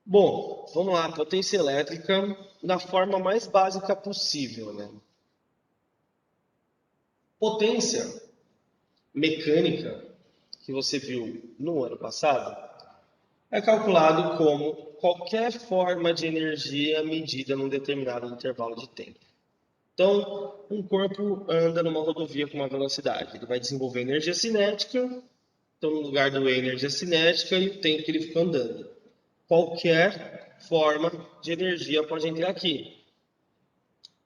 Bom, vamos lá, potência elétrica da forma mais básica possível, né? Potência mecânica que você viu no ano passado é calculado como qualquer forma de energia medida num determinado intervalo de tempo. Então, um corpo anda numa rodovia com uma velocidade, ele vai desenvolver energia cinética, então no lugar do E, energia cinética e o tempo que ele fica andando. Qualquer forma de energia pode entrar aqui,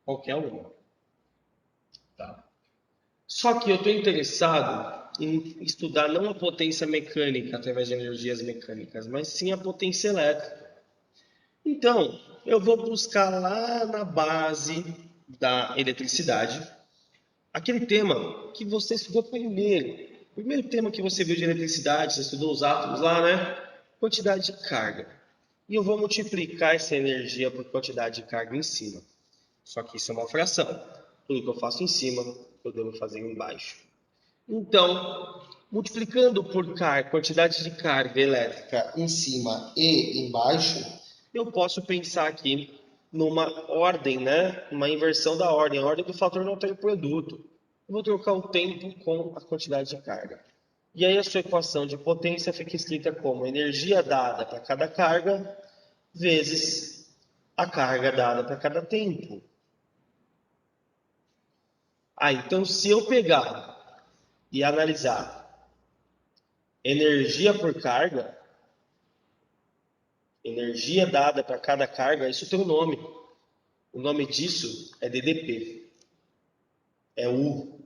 qualquer uma. Tá? Só que eu estou interessado em estudar não a potência mecânica através de energias mecânicas, mas sim a potência elétrica. Então, eu vou buscar lá na base da eletricidade aquele tema que você estudou primeiro. O primeiro tema que você viu de eletricidade, você estudou os átomos lá, né? Quantidade de carga. E eu vou multiplicar essa energia por quantidade de carga em cima. Só que isso é uma fração. Tudo que eu faço em cima, eu devo fazer embaixo. Então, multiplicando por quantidade de carga elétrica em cima e embaixo, eu posso pensar aqui numa ordem, né? Uma inversão da ordem, a ordem do fator não ter produto. Eu vou trocar o tempo com a quantidade de carga. E aí a sua equação de potência fica escrita como energia dada para cada carga vezes a carga dada para cada tempo. Então se eu pegar e analisar energia por carga, energia dada para cada carga, isso tem um nome. O nome disso é DDP, é U.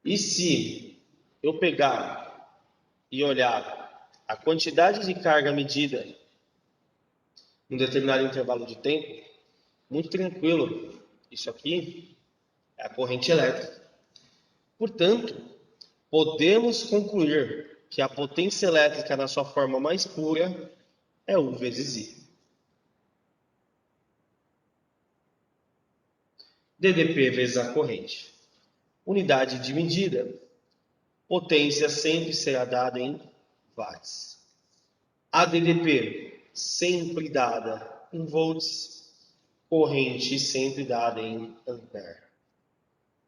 E se eu pegar e olhar a quantidade de carga medida em um determinado intervalo de tempo, muito tranquilo, isso aqui é a corrente elétrica. Portanto, podemos concluir que a potência elétrica na sua forma mais pura é U vezes I. DDP vezes a corrente. Unidade de medida. Potência sempre será dada em watts. A DDP sempre dada em volts. Corrente sempre dada em ampere.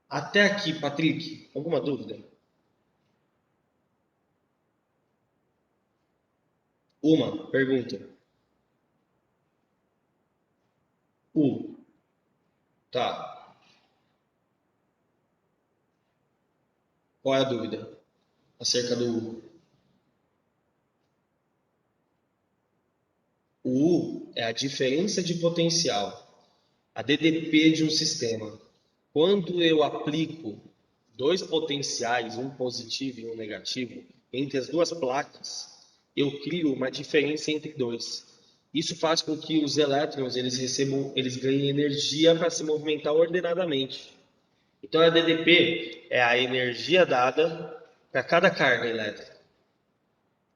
Até aqui, Patrick, alguma dúvida? Uma pergunta. U. Tá. Qual é a dúvida acerca do U? O U é a diferença de potencial, a DDP de um sistema. Quando eu aplico dois potenciais, um positivo e um negativo, entre as duas placas, eu crio uma diferença entre dois. Isso faz com que os elétrons eles ganhem energia para se movimentar ordenadamente. Então a DDP é a energia dada para cada carga elétrica.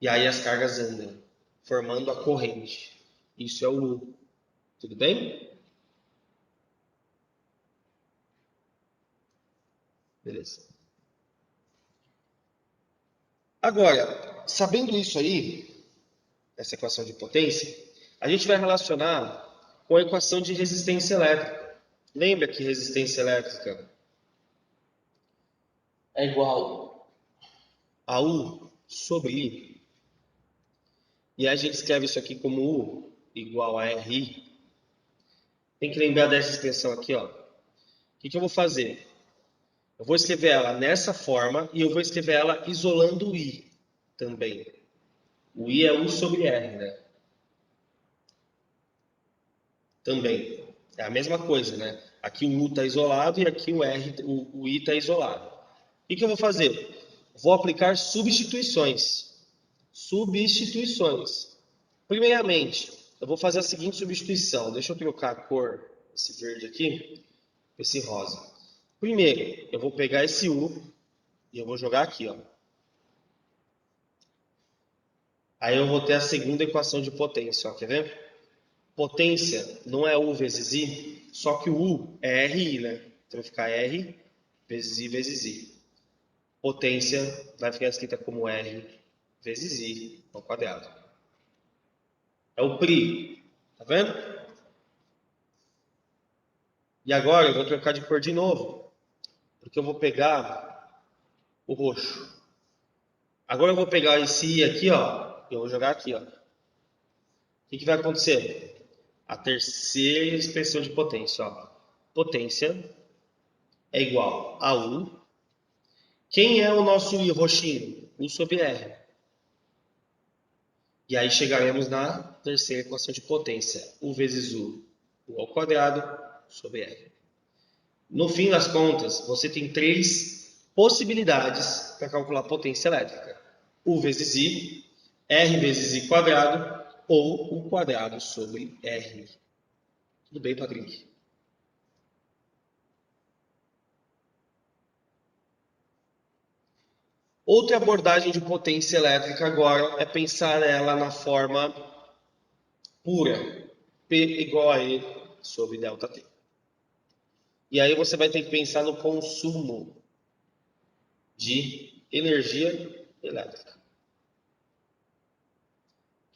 E aí as cargas andam, formando a corrente. Isso é o U. Tudo bem? Beleza. Agora, sabendo isso aí, essa equação de potência, a gente vai relacionar com a equação de resistência elétrica. Lembra que resistência elétrica é igual a U sobre I? E a gente escreve isso aqui como U igual a RI. Tem que lembrar dessa expressão aqui, ó. O que eu vou fazer? Eu vou escrever ela nessa forma e eu vou escrever ela isolando o I também. O I é U sobre R, né? Também. É a mesma coisa, né? Aqui o U está isolado e aqui o I está isolado. O que eu vou fazer? Vou aplicar substituições. Substituições. Primeiramente, eu vou fazer a seguinte substituição. Deixa eu trocar a cor, esse verde aqui, por esse rosa. Primeiro, eu vou pegar esse U e eu vou jogar aqui, ó. Aí eu vou ter a segunda equação de potência, ó, quer ver? Potência não é U vezes I, só que o U é RI, né? Então vai ficar R vezes I. Potência vai ficar escrita como R vezes I ao quadrado. É o PRI. Tá vendo? E agora eu vou trocar de cor de novo. Porque eu vou pegar o roxo. Agora eu vou pegar esse I aqui, ó. E eu vou jogar aqui, ó. O que vai acontecer? A terceira expressão de potência, ó. Potência é igual a U. Quem é o nosso I roxinho? U sobre R. E aí chegaremos na terceira equação de potência. U vezes U ao quadrado sobre R. No fim das contas, você tem três possibilidades para calcular a potência elétrica. U vezes I, R vezes I quadrado ou U quadrado sobre R. Tudo bem, Patrick? Outra abordagem de potência elétrica agora é pensar ela na forma pura. P igual a E sobre ΔT. E aí você vai ter que pensar no consumo de energia elétrica,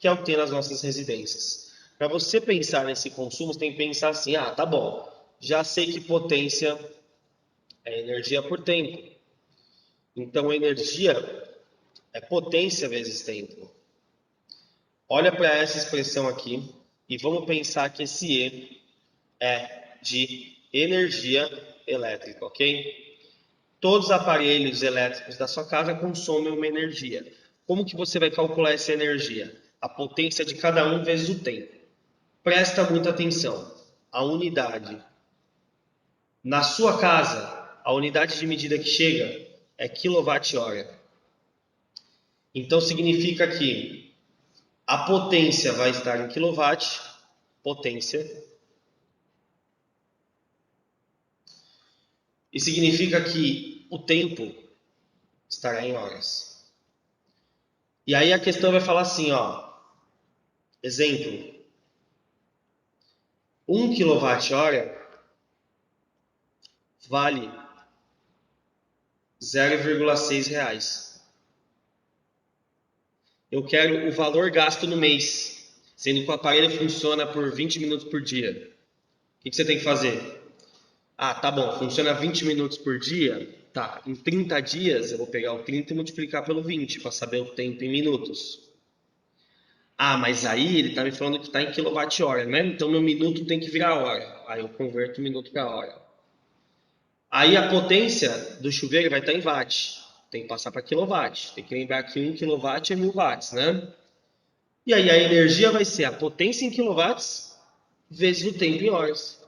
que é o que tem nas nossas residências. Para você pensar nesse consumo, você tem que pensar assim, ah, tá bom, já sei que potência é energia por tempo. Então, energia é potência vezes tempo. Olha para essa expressão aqui e vamos pensar que esse E é de energia elétrica, ok? Todos os aparelhos elétricos da sua casa consomem uma energia. Como que você vai calcular essa energia? A potência de cada um vezes o tempo. Presta muita atenção. A unidade. Na sua casa, a unidade de medida que chega é quilowatt-hora. Então significa que a potência vai estar em quilowatt, potência, e significa que o tempo estará em horas. E aí a questão vai falar assim, ó, exemplo, 1 kWh vale 0,6 reais. Eu quero o valor gasto no mês, sendo que o aparelho funciona por 20 minutos por dia. O que você tem que fazer? Ah, tá bom, funciona 20 minutos por dia? Tá, em 30 dias eu vou pegar o 30 e multiplicar pelo 20 para saber o tempo em minutos. Ah, mas aí ele está me falando que está em quilowatt-hora, né? Então meu minuto tem que virar hora. Aí eu converto o minuto para hora. Aí a potência do chuveiro vai estar em watt. Tem que passar para quilowatt. Tem que lembrar que 1 kW é 1000 watts, né? E aí a energia vai ser a potência em quilowatts vezes o tempo em horas.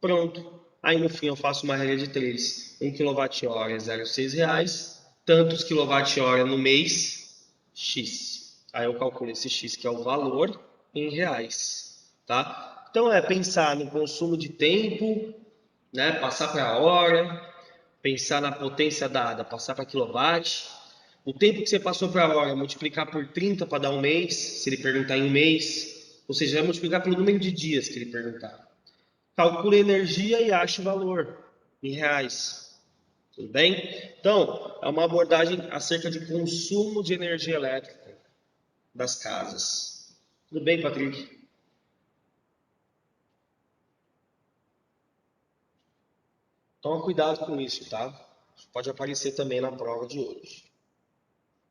Pronto. Aí no fim eu faço uma regra de 3. 1 kWh é 0,6 reais. Tantos kWh no mês, X. Aí eu calculo esse X, que é o valor, em reais. Tá? Então é pensar no consumo de tempo, né? Passar para a hora, pensar na potência dada, passar para quilowatt. O tempo que você passou para a hora, multiplicar por 30 para dar um mês, se ele perguntar em um mês. Ou seja, vai multiplicar pelo número de dias que ele perguntar. Calcule a energia e ache o valor em reais. Tudo bem? Então, é uma abordagem acerca de consumo de energia elétrica das casas. Tudo bem, Patrick? Toma cuidado com isso, tá? Isso pode aparecer também na prova de hoje.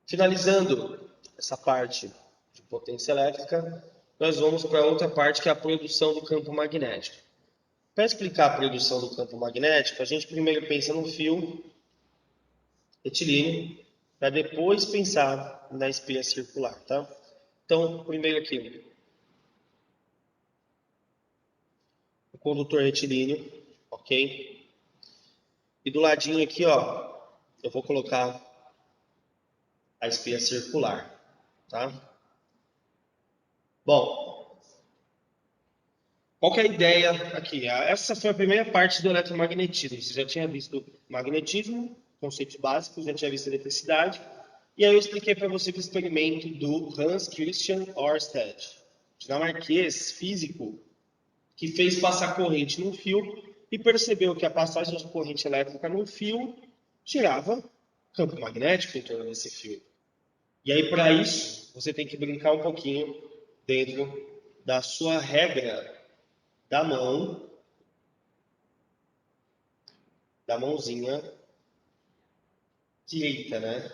Finalizando essa parte de potência elétrica, nós vamos para outra parte que é a produção do campo magnético. Para explicar a produção do campo magnético, a gente primeiro pensa no fio retilíneo, para depois pensar na espinha circular, tá? Então, primeiro aqui, o condutor retilíneo, ok? E do ladinho aqui, ó, eu vou colocar a espinha circular, tá? Bom, qual que é a ideia aqui? Essa foi a primeira parte do eletromagnetismo. Você já tinha visto magnetismo, conceitos básicos, já tinha visto eletricidade. E aí eu expliquei para você o experimento do Hans Christian Ørsted, dinamarquês físico, que fez passar corrente no fio e percebeu que a passagem de corrente elétrica no fio gerava campo magnético em torno desse fio. E aí, para isso, você tem que brincar um pouquinho dentro da sua regra da mão, da mãozinha direita, né?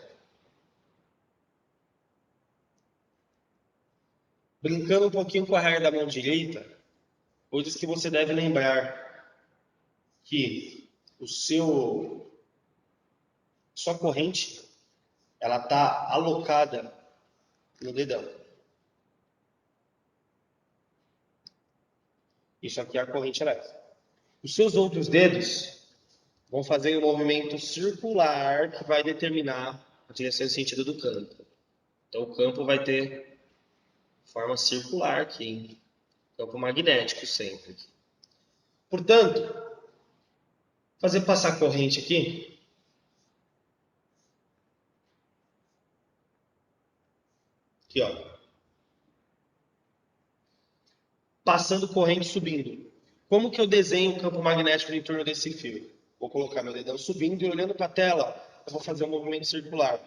Brincando um pouquinho com a regra da mão direita, coisas que você deve lembrar que sua corrente, ela está alocada no dedão. Isso aqui é a corrente elétrica. Os seus outros dedos vão fazer um movimento circular que vai determinar a direção e sentido do campo. Então o campo vai ter forma circular aqui, campo magnético sempre. Portanto, fazer passar corrente aqui, ó, passando corrente subindo. Como que eu desenho o campo magnético em torno desse fio? Vou colocar meu dedão subindo e olhando para a tela, eu vou fazer um movimento circular.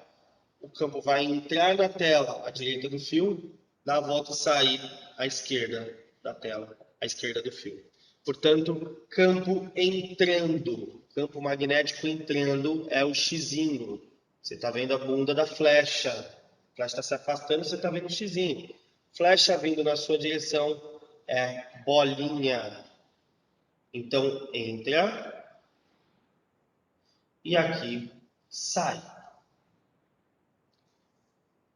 O campo vai entrar na tela à direita do fio, dar a volta e sair à esquerda da tela, à esquerda do fio. Portanto, campo entrando, campo magnético entrando é o xizinho. Você está vendo a bunda da flecha. A flecha está se afastando, você está vendo o xizinho. Flecha vindo na sua direção é bolinha. Então, entra e aqui sai.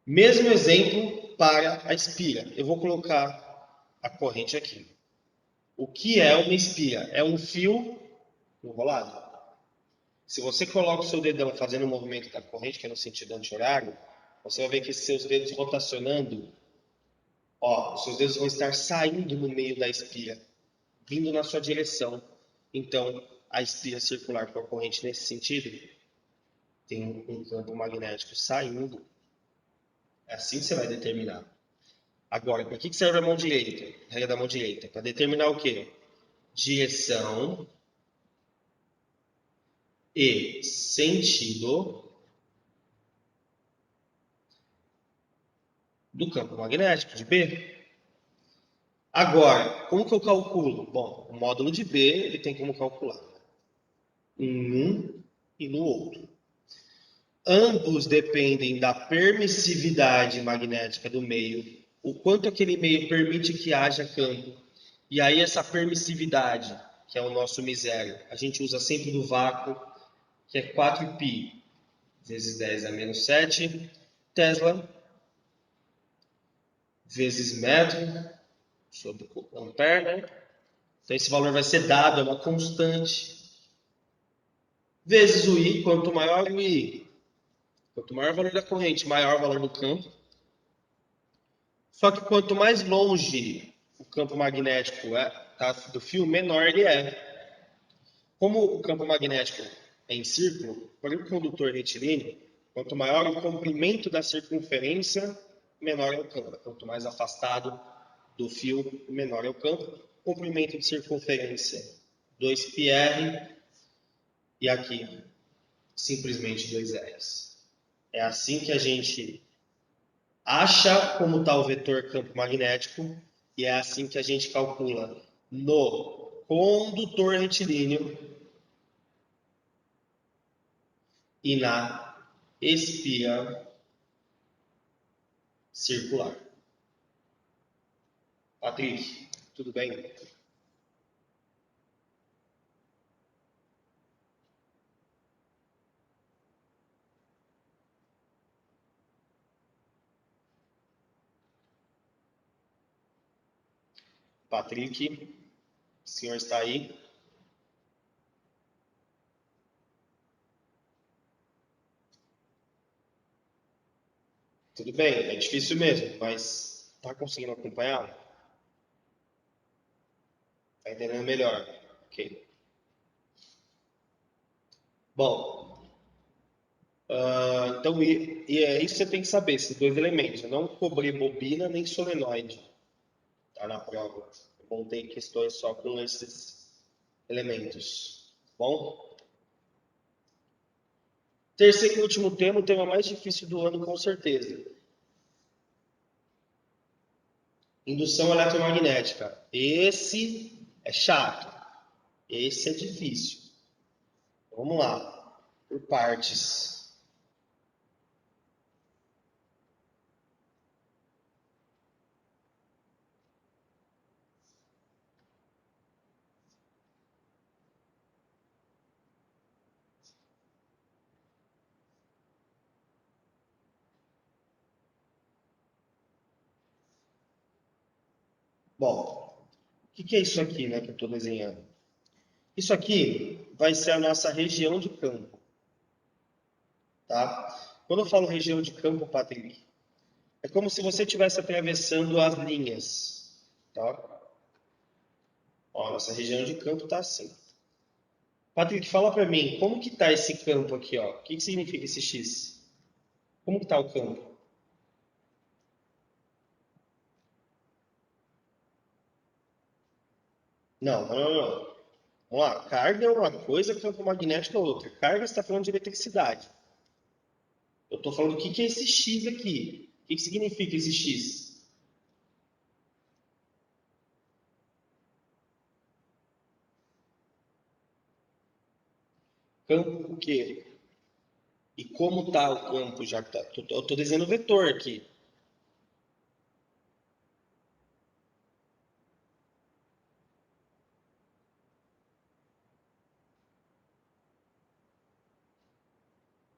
Mesmo exemplo para a espira. Eu vou colocar a corrente aqui. O que é uma espira? É um fio enrolado. Se você coloca o seu dedão fazendo o movimento da corrente, que é no sentido anti-horário, você vai ver que seus dedos rotacionando, os seus dedos vão estar saindo no meio da espira, vindo na sua direção. Então, a espira circular com a corrente nesse sentido tem um campo magnético saindo. É assim que você vai determinar. Agora, para que serve a mão direita? A regra da mão direita. Para determinar o quê? Direção e sentido do campo magnético de B. Agora, como que eu calculo? Bom, o módulo de B, ele tem como calcular em um e no outro. Ambos dependem da permissividade magnética do meio, o quanto aquele meio permite que haja campo. E aí essa permissividade, que é o nosso misério, a gente usa sempre do vácuo, que é 4π vezes 10 a menos 7 Tesla vezes metro sobre ampere, né? Então esse valor vai ser dado, é uma constante, vezes o I. Quanto maior o I, quanto maior o valor da corrente, maior o valor do campo. Só que quanto mais longe o campo magnético do fio, menor ele é. Como o campo magnético é em círculo, para o condutor retilíneo, quanto maior o comprimento da circunferência, menor é o campo. Quanto mais afastado do fio, menor é o campo. Comprimento de circunferência, 2πr, e aqui, simplesmente 2r. É assim que a gente acha como está o vetor campo magnético, e é assim que a gente calcula no condutor retilíneo e na espira circular. Patrick, tudo bem? Patrick, o senhor está aí? Tudo bem, é difícil mesmo, mas está conseguindo acompanhar? Está entendendo melhor? Ok. Bom, então e é isso que você tem que saber, esses dois elementos. Eu não cobrei bobina nem solenoide, tá, na prova. Eu montei questões só com esses elementos. Bom? Terceiro e último tema, o tema mais difícil do ano, com certeza. Indução eletromagnética. Esse é chato. Esse é difícil. Vamos lá. Por partes. Bom, o que é isso aqui, né, que eu estou desenhando? Isso aqui vai ser a nossa região de campo, tá? Quando eu falo região de campo, Patrick, é como se você estivesse atravessando as linhas, tá? Ó, nossa região de campo está assim. Patrick, fala para mim, como que tá esse campo aqui, ó? O que significa esse X? Como que tá o campo? Não, não, não, não. Vamos lá, carga é uma coisa, campo magnético é outra. Carga você está falando de eletricidade. Eu estou falando o que é esse X aqui. O que significa esse X? Campo o quê? E como está o campo já que tá? Eu estou desenhando vetor aqui.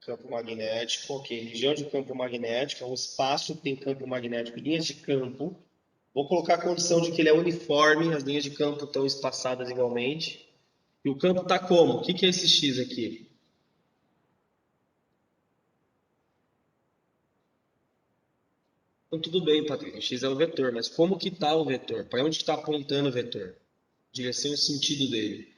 Campo magnético, ok. Região de campo magnético é um espaço que tem campo magnético, linhas de campo. Vou colocar a condição de que ele é uniforme, as linhas de campo estão espaçadas igualmente. E o campo está como? O que é esse X aqui? Então tudo bem, Patrícia, o X é o vetor, mas como que está o vetor? Para onde está apontando o vetor? Direção e sentido dele.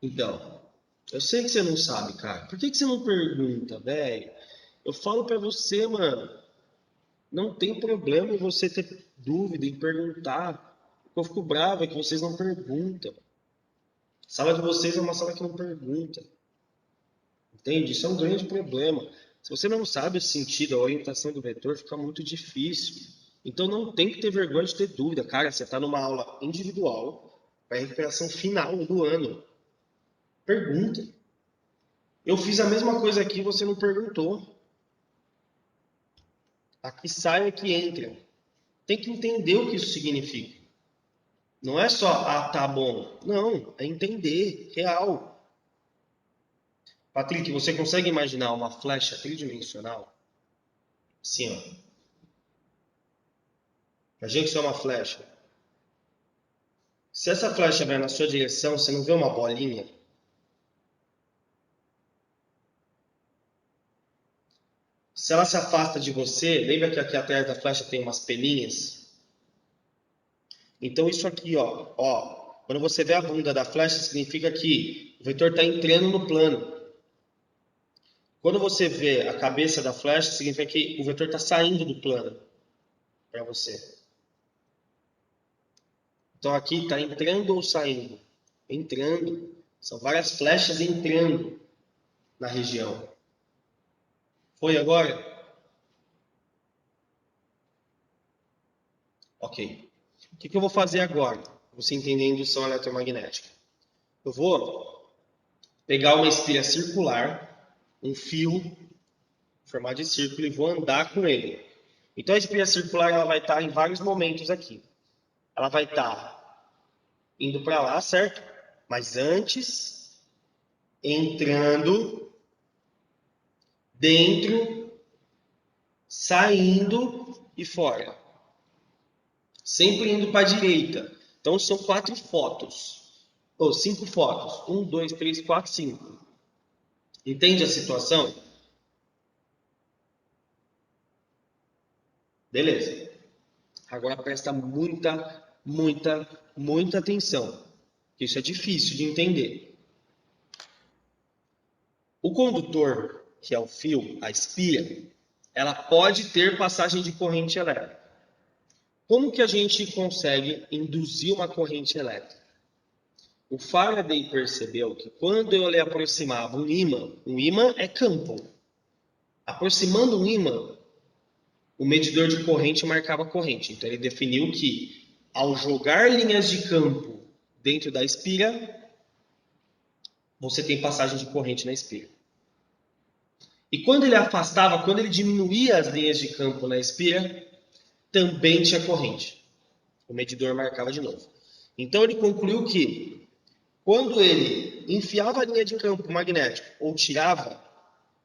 Então, eu sei que você não sabe, cara. Por que você não pergunta, velho? Eu falo pra você, mano. Não tem problema em você ter dúvida, em perguntar. O que eu fico bravo é que vocês não perguntam. A sala de vocês é uma sala que não pergunta. Entende? Isso é um grande problema. Se você não sabe o sentido, a orientação do vetor, fica muito difícil. Então não tem que ter vergonha de ter dúvida. Cara, você está numa aula individual para a recuperação final do ano. Pergunta. Eu fiz a mesma coisa aqui, você não perguntou. Aqui sai, aqui entra. Tem que entender o que isso significa. Não é só, ah, tá bom. Não, é entender, real. Patrick, você consegue imaginar uma flecha tridimensional? Assim, ó. Imagina que isso é uma flecha. Se essa flecha vai na sua direção, você não vê uma bolinha? Se ela se afasta de você, lembra que aqui atrás da flecha tem umas peninhas? Então isso aqui, ó, quando você vê a bunda da flecha, significa que o vetor está entrando no plano. Quando você vê a cabeça da flecha, significa que o vetor está saindo do plano para você. Então aqui está entrando ou saindo? Entrando. São várias flechas entrando na região. Foi agora? Ok. O que eu vou fazer agora? Você entender a indução eletromagnética. Eu vou pegar uma espira circular, um fio em formato de círculo e vou andar com ele. Então a espira circular ela vai estar em vários momentos aqui. Ela vai estar indo para lá, certo? Mas antes, entrando, dentro, saindo e fora. Sempre indo para a direita. Então são 4 fotos. Ou 5 fotos. 1, 2, 3, 4, 5. Entende a situação? Beleza. Agora presta muita atenção. Isso é difícil de entender. O condutor, que é o fio, a espira, ela pode ter passagem de corrente elétrica. Como que a gente consegue induzir uma corrente elétrica? O Faraday percebeu que quando eu lhe aproximava um ímã é campo. Aproximando um ímã, o medidor de corrente marcava corrente. Então ele definiu que ao jogar linhas de campo dentro da espira, você tem passagem de corrente na espira. E quando ele afastava, quando ele diminuía as linhas de campo na espira, também tinha corrente. O medidor marcava de novo. Então ele concluiu que quando ele enfiava a linha de campo magnético ou tirava,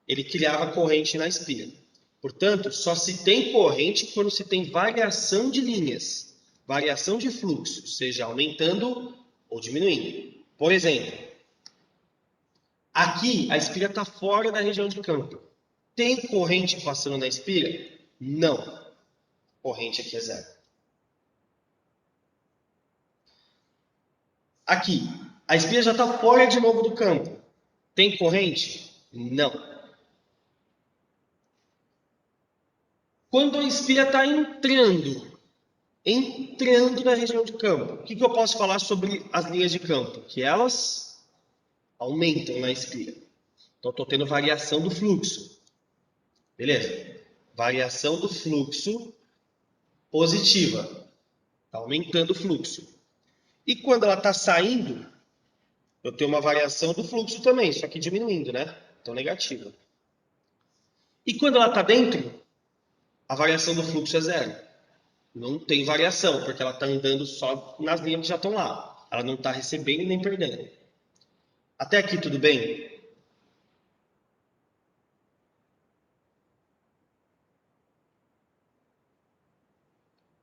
ele criava corrente na espira. Portanto, só se tem corrente quando se tem variação de linhas, variação de fluxo, seja aumentando ou diminuindo. Por exemplo, aqui a espira está fora da região de campo. Tem corrente passando na espira? Não. Corrente aqui é zero. Aqui, a espira já está fora de novo do campo. Tem corrente? Não. Quando a espira está entrando na região de campo, o que eu posso falar sobre as linhas de campo? Que elas aumentam na espira. Então, estou tendo variação do fluxo. Beleza? Variação do fluxo positiva. Está aumentando o fluxo. E quando ela está saindo, eu tenho uma variação do fluxo também, só que diminuindo, né? Então, negativa. E quando ela está dentro, a variação do fluxo é zero. Não tem variação, porque ela está andando só nas linhas que já estão lá. Ela não está recebendo nem perdendo. Até aqui tudo bem?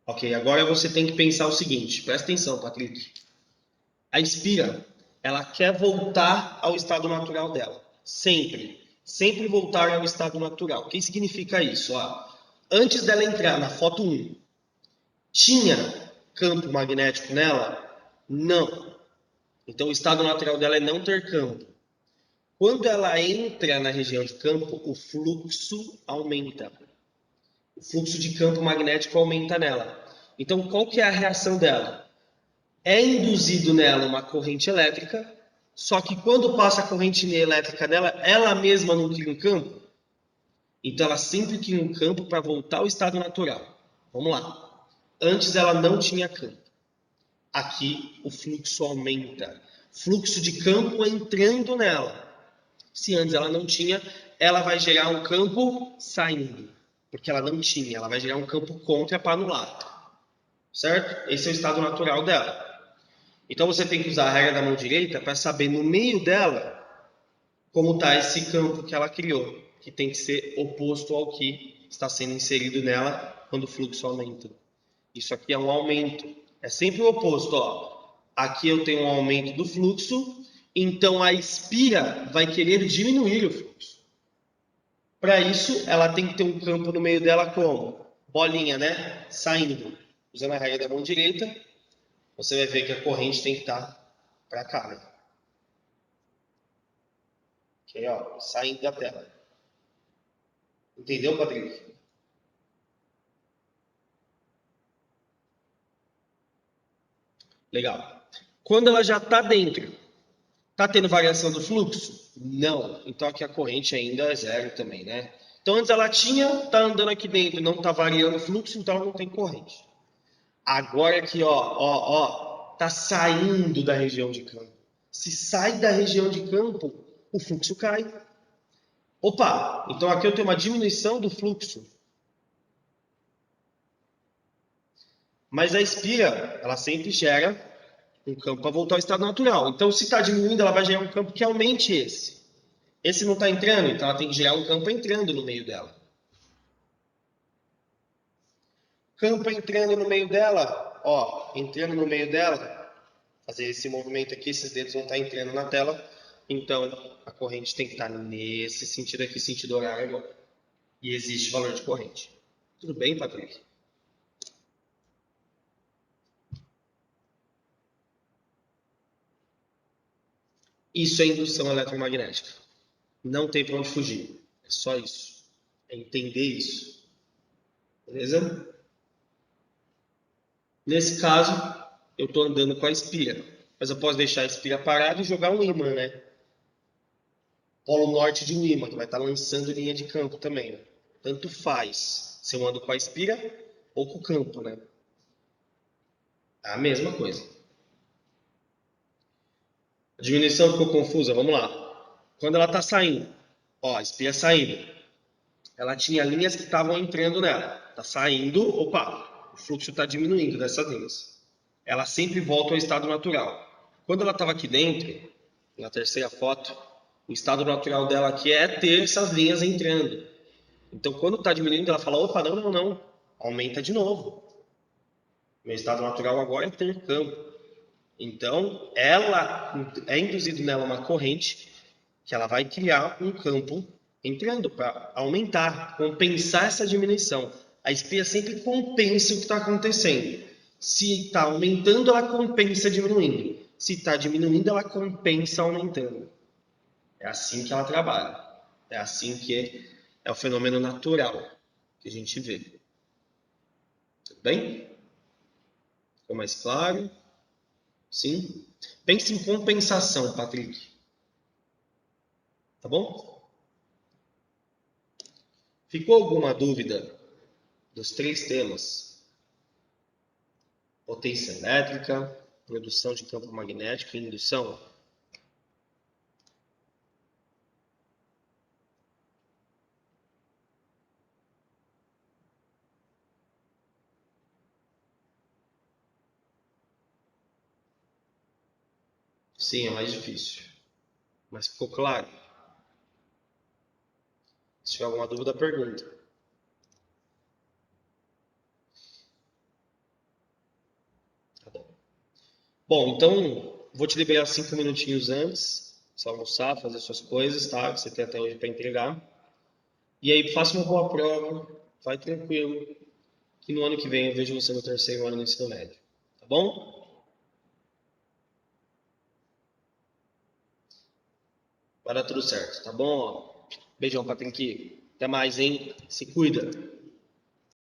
Ok, agora você tem que pensar o seguinte. Presta atenção, Patrick. A espira, ela quer voltar ao estado natural dela. Sempre. Sempre voltar ao estado natural. O que significa isso? Antes dela entrar na foto 1, tinha campo magnético nela? Não. Então o estado natural dela é não ter campo. Quando ela entra na região de campo, o fluxo aumenta. O fluxo de campo magnético aumenta nela. Então qual que é a reação dela? É induzido nela uma corrente elétrica, só que quando passa a corrente elétrica nela, ela mesma não cria um campo. Então ela sempre cria um campo para voltar ao estado natural. Vamos lá. Antes ela não tinha campo. Aqui o fluxo aumenta. Fluxo de campo entrando nela. Se antes ela não tinha, ela vai gerar um campo saindo. Porque ela não tinha. Ela vai gerar um campo contra para anular. Certo? Esse é o estado natural dela. Então você tem que usar a regra da mão direita para saber no meio dela como está esse campo que ela criou, que tem que ser oposto ao que está sendo inserido nela quando o fluxo aumenta. Isso aqui é um aumento. É sempre o oposto. Aqui eu tenho um aumento do fluxo, então a espira vai querer diminuir o fluxo. Para isso, ela tem que ter um campo no meio dela como? Bolinha, né? Saindo. Usando a regra da mão direita, você vai ver que a corrente tem que estar para cá, né? Ok, saindo da tela. Entendeu, Patrick? Legal. Quando ela já está dentro, está tendo variação do fluxo? Não. Então aqui a corrente ainda é zero também, né? Então antes ela tinha, está andando aqui dentro, não está variando o fluxo, então ela não tem corrente. Agora aqui, tá saindo da região de campo. Se sai da região de campo, o fluxo cai. Opa, então aqui eu tenho uma diminuição do fluxo. Mas a espira, ela sempre gera um campo para voltar ao estado natural. Então, se está diminuindo, ela vai gerar um campo que aumente esse. Esse não está entrando, então ela tem que gerar um campo entrando no meio dela. Campo entrando no meio dela, entrando no meio dela, fazer esse movimento aqui, esses dedos vão estar entrando na tela, então a corrente tem que estar nesse sentido aqui, sentido horário, e existe valor de corrente. Tudo bem, Patrick? Isso é indução eletromagnética. Não tem para onde fugir. É só isso. É entender isso. Beleza? Nesse caso, eu estou andando com a espira. Mas eu posso deixar a espira parada e jogar um ímã, né? Polo norte de um ímã, que vai estar lançando linha de campo também, né? Tanto faz se eu ando com a espira ou com o campo, né? É a mesma coisa. A diminuição ficou confusa? Vamos lá. Quando ela está saindo, ó, a espira saindo, ela tinha linhas que estavam entrando nela. Está saindo, opa, o fluxo está diminuindo dessas linhas. Ela sempre volta ao estado natural. Quando ela estava aqui dentro, na terceira foto, o estado natural dela aqui é ter essas linhas entrando. Então, quando está diminuindo, ela fala, opa, não, não, não, aumenta de novo. Meu estado natural agora é ter campo. Então, ela é induzido nela uma corrente que ela vai criar um campo entrando para aumentar, compensar essa diminuição. A espia sempre compensa o que está acontecendo. Se está aumentando, ela compensa diminuindo. Se está diminuindo, ela compensa aumentando. É assim que ela trabalha. É assim que é o fenômeno natural que a gente vê. Tudo bem? Ficou mais claro? Sim? Pense em compensação, Patrick. Tá bom? Ficou alguma dúvida dos três temas? Potência elétrica, produção de campo magnético e indução? Sim, é mais difícil. Mas ficou claro? Se tiver alguma dúvida, pergunta. Tá bom. Bom, então vou te liberar 5 minutinhos antes, só almoçar, fazer suas coisas, tá? Você tem até hoje para entregar. E aí, faça uma boa prova, vai tranquilo, que no ano que vem eu vejo você no terceiro ano do ensino médio. Tá bom? Vai dar tudo certo, tá bom? Beijão, Patrick. Até mais, hein? Se cuida.